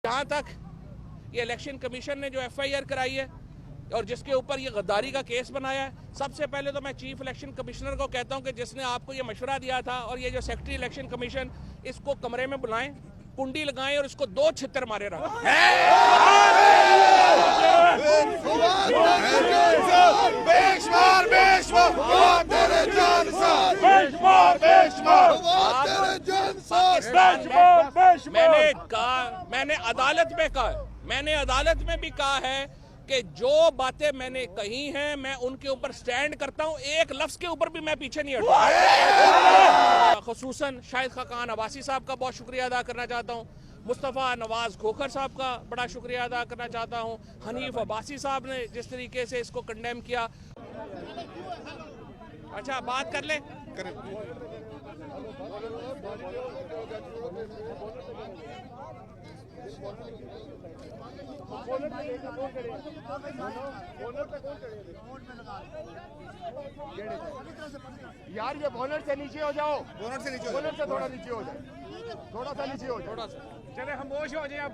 जहाँ तक ये इलेक्शन कमीशन ने जो FIR कराई है और जिसके ऊपर ये गद्दारी का केस बनाया है, सबसे पहले तो मैं चीफ इलेक्शन कमिश्नर को कहता हूँ कि जिसने आपको ये मशवरा दिया था और ये जो सेक्रेटरी इलेक्शन कमीशन, इसको कमरे में बुलाएं, कुंडी लगाएं और इसको 2 छितर मारे रखें। मैंने अदालत में भी कहा है कि जो बातें मैंने कही हैं मैं उनके ऊपर स्टैंड करता हूं, एक लफ्ज के ऊपर भी मैं पीछे नहीं हटूंगा। खुसूसन शाहिद खाकान अब्बासी साहब का बहुत शुक्रिया अदा करना चाहता हूं, मुस्तफ़ा नवाज खोखर साहब का बड़ा शुक्रिया अदा करना चाहता हूं, हनीफ अब्बासी साहब ने जिस तरीके से इसको कंडेम किया। अच्छा बात कर ले यार, ये बोनट से नीचे हो जाओ, बोनट से थोड़ा नीचे हो जाए, थोड़ा सा नीचे हो जाए, थोड़ा सा। चले खामोश हो जाए अब।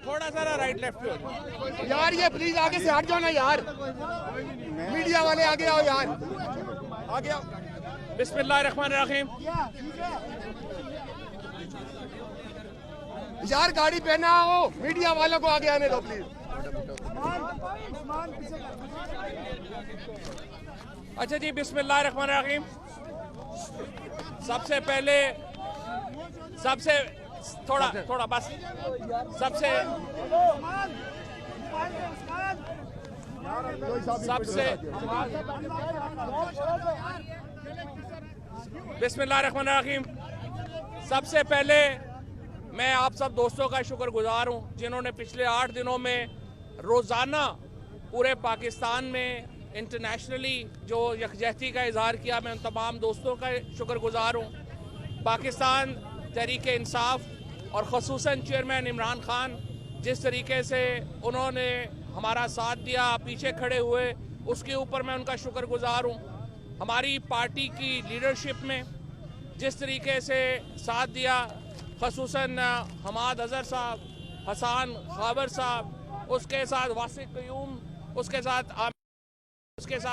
थोड़ा सा राइट लेफ्ट पे हो यार, ये प्लीज आगे से हट जाओ ना यार, मीडिया वाले आगे आओ यार, आगे आओ। बिस्मिल्लाहिर्रहमानिर्रहीम। यार गाड़ी पे ना हो, मीडिया वालों को आगे आने दो प्लीज। अच्छा जी, बिस्मिल्लाहिर्रहमानिर्रहीम। सबसे पहले थोड़ा बस बिस्मिल्लाहिर्रहमानिर्रहीम। सबसे पहले मैं आप सब दोस्तों का शुक्रगुजार हूं जिन्होंने पिछले 8 दिनों में रोज़ाना पूरे पाकिस्तान में इंटरनेशनली जो यकजहती का इजहार किया। मैं उन तमाम दोस्तों का शुक्रगुजार हूं। पाकिस्तान तहरीक इंसाफ और ख़ुसूसन चेयरमैन इमरान खान जिस तरीके से उन्होंने हमारा साथ दिया, पीछे खड़े हुए, उसके ऊपर मैं उनका शुक्रगुजार हूँ। हमारी पार्टी की लीडरशिप में जिस तरीके से साथ दिया, ख़ुसूसन हमाद अज़हर साहब, हसान खाबर साहब, उसके साथ वासिक क़यूम, उसके साथ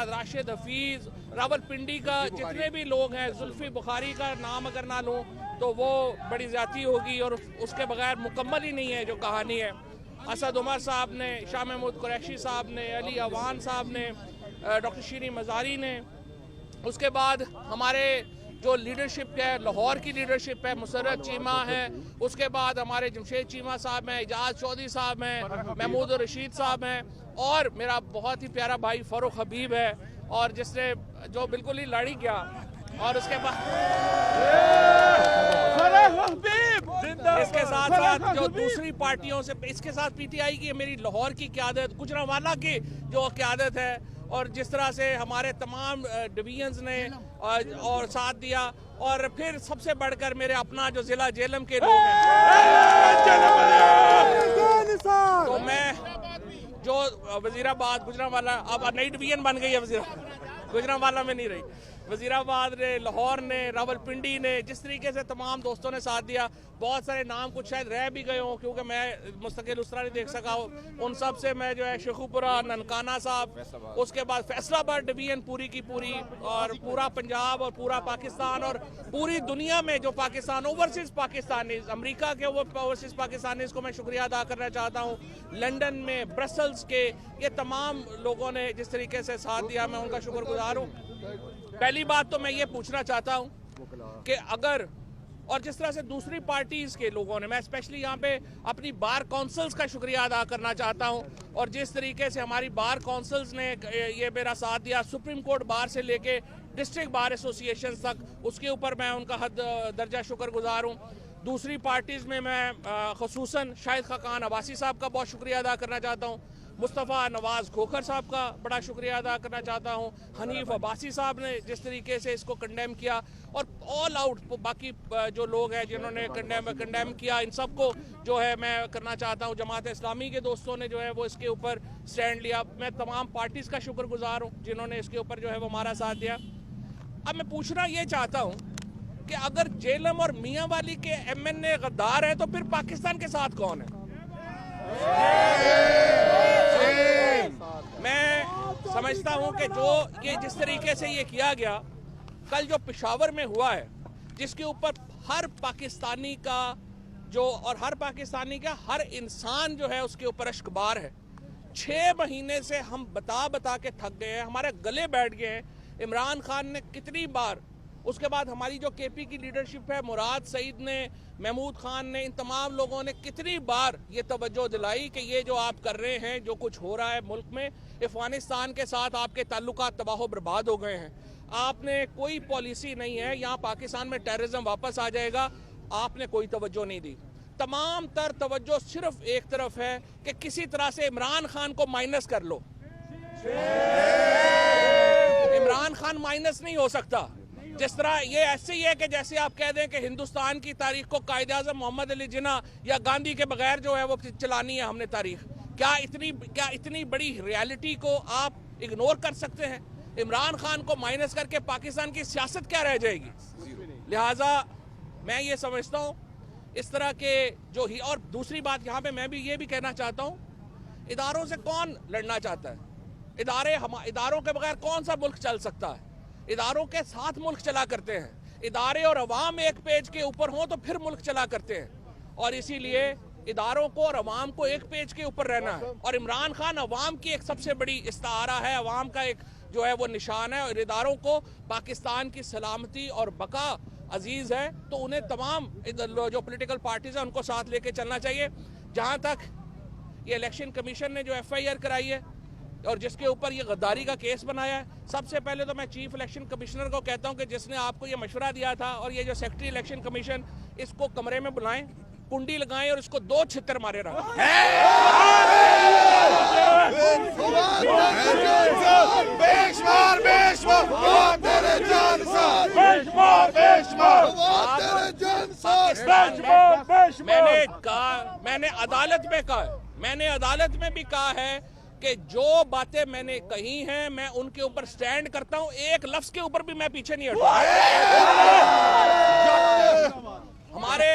राशिद हफीज़, रावलपिंडी का जितने भी लोग हैं, जुल्फ़ी बुखारी का नाम अगर ना लूँ तो वो बड़ी ज़्यादती होगी और उसके बगैर मुकम्मल ही नहीं है जो कहानी है। असद उमर साहब ने, शाह महमूद कुरैशी साहब ने, अली अवान साहब ने, डॉक्टर शीरी मज़ारी ने, उसके बाद हमारे जो लीडरशिप है, लाहौर की लीडरशिप है, मुसर्रत चीमा है, उसके बाद हमारे जमशेद चीमा साहब हैं, एजाज चौधरी साहब हैं, महमूद रशीद साहब हैं, और मेरा बहुत ही प्यारा भाई फ़ारूक हबीब है, और जिसने जो बिल्कुल ही लड़ ही गया, और उसके बाद इसके साथ जो दूसरी पार्टियों से, इसके साथ PTI की मेरी लाहौर की क़यादत, गुजरांवाला की जो क़यादत है, और जिस तरह से हमारे तमाम डिवीजन्स ने और साथ दिया, और फिर सबसे बढ़कर मेरे अपना जो ज़िला जेलम के लोग हैं, तो मैं जो वज़ीराबाद, गुजरांवाला, अब नई डिवीजन बन गई है, गुजरांवाला में नहीं रही, वज़ीराबाद ने, लाहौर ने, रावलपिंडी ने, जिस तरीके से तमाम दोस्तों ने साथ दिया। बहुत सारे नाम कुछ शायद रह भी गए हों क्योंकि मैं मुस्तकिल उस तरह नहीं देख सका हूँ। उन सब से मैं जो है शेखुपुरा, ननकाना साहब, उसके बाद फैसलाबाद डिवीजन पूरी की पूरी, और पूरा पंजाब और पूरा पाकिस्तान और पूरी दुनिया में जो पाकिस्तान, ओवरसीज़ पाकिस्तानीज़, अमरीका के ओवरसीज़ पाकिस्तानीज़ को मैं शुक्रिया अदा करना चाहता हूँ। लंदन में, ब्रसल्स के, ये तमाम लोगों ने जिस तरीके से साथ दिया, मैं उनका शुक्रगुजार हूँ। पहली बात तो मैं ये पूछना चाहता हूँ कि अगर, और जिस तरह से दूसरी पार्टीज़ के लोगों ने, मैं स्पेशली यहाँ पे अपनी बार काउंसिल्स का शुक्रिया अदा करना चाहता हूँ, और जिस तरीके से हमारी बार काउंसिल्स ने ये मेरा साथ दिया, सुप्रीम कोर्ट बार से लेके डिस्ट्रिक्ट बार एसोसिएशन तक, उसके ऊपर मैं उनका हद दर्जा शुक्रगुजार हूँ। दूसरी पार्टीज़ में मैं ख़ुसूसन शाहिद खाकान अब्बासी साहब का बहुत शुक्रिया अदा करना चाहता हूँ, मुस्तफ़ा नवाज खोखर साहब का बड़ा शुक्रिया अदा करना चाहता हूँ, हनीफ अब्बासी साहब ने जिस तरीके से इसको कंडेम किया, और ऑल आउट बाकी जो लोग हैं जिन्होंने कंडेम किया, इन सब को जो है मैं करना चाहता हूँ। जमात इस्लामी के दोस्तों ने जो है वो इसके ऊपर स्टैंड लिया। मैं तमाम पार्टीज़ का शुक्रगुजार हूँ जिन्होंने इसके ऊपर जो है वो हमारा साथ दिया। अब मैं पूछना ये चाहता हूँ कि अगर जेलम और मियां वाली के MNA गद्दार हैं तो फिर पाकिस्तान के साथ कौन है? मैं समझता हूं कि जो ये जिस तरीके से ये किया गया कल जो पेशावर में हुआ है, जिसके ऊपर हर पाकिस्तानी का और हर पाकिस्तानी का हर इंसान जो है उसके ऊपर अश्कबार है। 6 महीने से हम बता के थक गए हैं, हमारे गले बैठ गए हैं। इमरान खान ने कितनी बार, उसके बाद हमारी जो KP की लीडरशिप है, मुराद सईद ने, महमूद खान ने, इन तमाम लोगों ने कितनी बार ये तवज्जो दिलाई कि ये जो आप कर रहे हैं, जो कुछ हो रहा है मुल्क में, अफगानिस्तान के साथ आपके ताल्लुकात तबाह बर्बाद हो गए हैं। आपने कोई पॉलिसी नहीं है, यहाँ पाकिस्तान में टेररिज्म वापस आ जाएगा, आपने कोई तवज्जो नहीं दी। तमाम तर तवज्जो सिर्फ एक तरफ है कि किसी तरह से इमरान खान को माइनस कर लो। इमरान खान माइनस नहीं हो सकता। जिस तरह ये ऐसे ही है कि जैसे आप कह दें कि हिंदुस्तान की तारीख को कायदे आज़म मोहम्मद अली जिन्ना या गांधी के बगैर जो है वो चलानी है हमने तारीख। क्या इतनी बड़ी रियलिटी को आप इग्नोर कर सकते हैं? इमरान खान को माइनस करके पाकिस्तान की सियासत क्या रह जाएगी? लिहाजा मैं ये समझता हूँ इस तरह के जो ही, और दूसरी बात यहाँ पे मैं भी ये भी कहना चाहता हूँ, इदारों से कौन लड़ना चाहता है? इदारों के बगैर कौन सा मुल्क चल सकता है? इदारों के साथ मुल्क चला करते हैं। इदारे और अवाम एक पेज के ऊपर हों तो फिर मुल्क चला करते हैं, और इसीलिए इदारों को और अवाम को एक पेज के ऊपर रहना है। और इमरान खान अवाम की एक सबसे बड़ी इस्तारा है, अवाम का एक जो है वो निशान है, और इदारों को पाकिस्तान की सलामती और बका अजीज है, तो उन्हें तमाम जो पॉलिटिकल पार्टीज हैं उनको साथ लेके चलना चाहिए। जहां तक ये इलेक्शन कमीशन ने जो FIR कराई है और जिसके ऊपर ये गद्दारी का केस बनाया है, सबसे पहले तो मैं चीफ इलेक्शन कमिश्नर को कहता हूं कि जिसने आपको ये मशवरा दिया था, और ये जो सेक्रेटरी इलेक्शन कमीशन, इसको कमरे में बुलाएं, कुंडी लगाएं और इसको 2 छितर मारे मैंने अदालत में भी कहा है कि जो बातें मैंने कही हैं मैं उनके ऊपर स्टैंड करता हूं, एक लफ्ज के ऊपर भी मैं पीछे नहीं हटूंगा। हमारे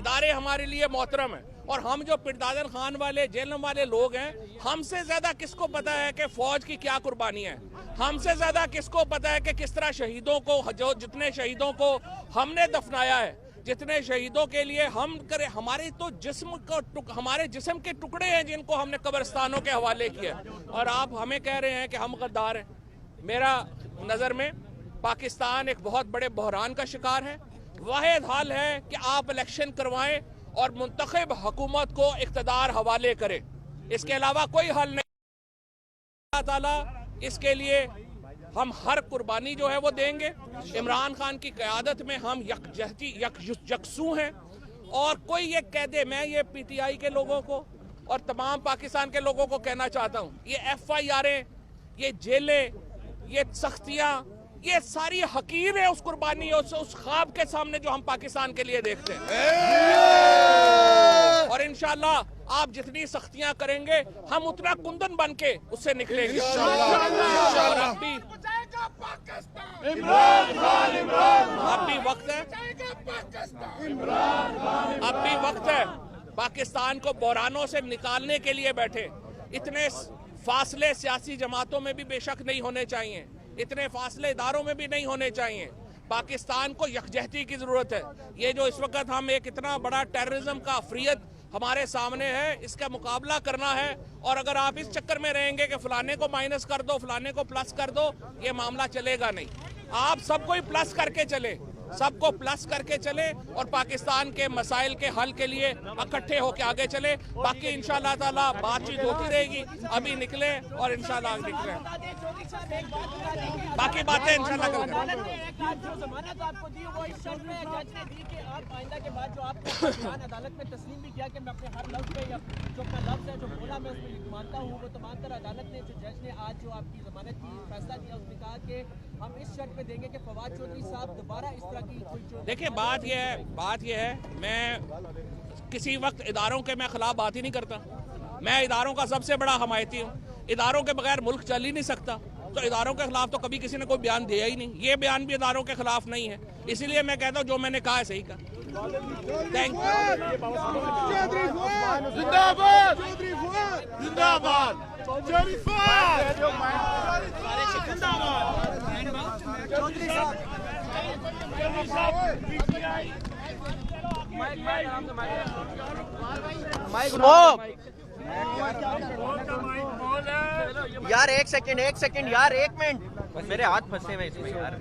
इदारे हमारे लिए मोहतरम है, और हम जो पिरदादन खान वाले जेलम वाले लोग हैं, हमसे ज्यादा किसको पता है कि फौज की क्या कुर्बानियां हैं? हमसे ज्यादा किसको पता है कि किस तरह शहीदों को, जो जितने शहीदों को हमने दफनाया है, जितने शहीदों के लिए हम करे, हमारे तो हमारे जिस्म के टुकड़े हैं जिनको हमने कब्रिस्तानों के हवाले किया, और आप हमें कह रहे हैं कि हम गद्दार हैं। मेरा नजर में पाकिस्तान एक बहुत बड़े बहरान का शिकार है। वाहिद हल है कि आप इलेक्शन करवाएं और मुंतखब हुकूमत को इख्तिदार हवाले करें, इसके अलावा कोई हल नहीं। अल्लाह ताला इसके लिए हम हर कुर्बानी जो है वो देंगे। इमरान खान की क़यादत में हम यकसू हैं, और कोई ये कह दे, मैं ये PTI के लोगों को और तमाम पाकिस्तान के लोगों को कहना चाहता हूँ, ये FIR, ये जेलें, ये सख्तियाँ, ये सारी हकीर है उस कुर्बानी, उस ख्वाब के सामने जो हम पाकिस्तान के लिए देखते हैं। और इंशाल्लाह आप जितनी सख्तियां करेंगे हम उतना कुंदन बन के उससे निकलेंगे। अब भी वक्त है पाकिस्तान को बहरानों से निकालने के लिए बैठे। इतने फासले सियासी जमातों में भी बेशक नहीं होने चाहिए, इतने फासले इदारों में भी नहीं होने चाहिए। पाकिस्तान को यकजहती की जरूरत है। ये जो इस वक्त हम एक इतना बड़ा टेररिज्म का अफरियत हमारे सामने है, इसका मुकाबला करना है। और अगर आप इस चक्कर में रहेंगे कि फलाने को माइनस कर दो, फलाने को प्लस कर दो, ये मामला चलेगा नहीं। आप सबको ही प्लस करके चले, सबको प्लस करके चले, और पाकिस्तान के मसाइल के हल के लिए इकट्ठे होकर आगे चले। बाकी इंशाअल्लाह ताला बातचीत होती रहेगी, अभी निकले और इंशाअल्लाह निकले, बाकी बातें इंशाअल्लाह करेंगे। अदालत में तस्लीम भी किया कि मैं अपने हर लफ्ज पे, जो अपना लफ्ज है, जो बोला मैं उसको मानता हूँ। वो तमाम तरह अदालत ने, जो जज ने आज जो आपकी जमानत की फैसला दिया, उसने कहा कि हम इस शर्त पे देंगे कि फवाद चौधरी साहब दोबारा इस तरह की कोई। देखिए बात यह है, मैं किसी वक्त इदारों के मैं खिलाफ बात ही नहीं करता। मैं इदारों का सबसे बड़ा हमायती हूँ। इदारों के बगैर मुल्क चल ही नहीं सकता। तो इदारों के खिलाफ तो कभी किसी ने कोई बयान दिया ही नहीं। ये बयान भी इदारों के खिलाफ नहीं है, इसीलिए मैं कहता हूँ जो मैंने कहा है सही कहा। Thank you. जिंदाबाद जिंदाबाद यार एक सेकंड यार, 1 मिनट, मेरे हाथ फंसे हुए इसमें यार।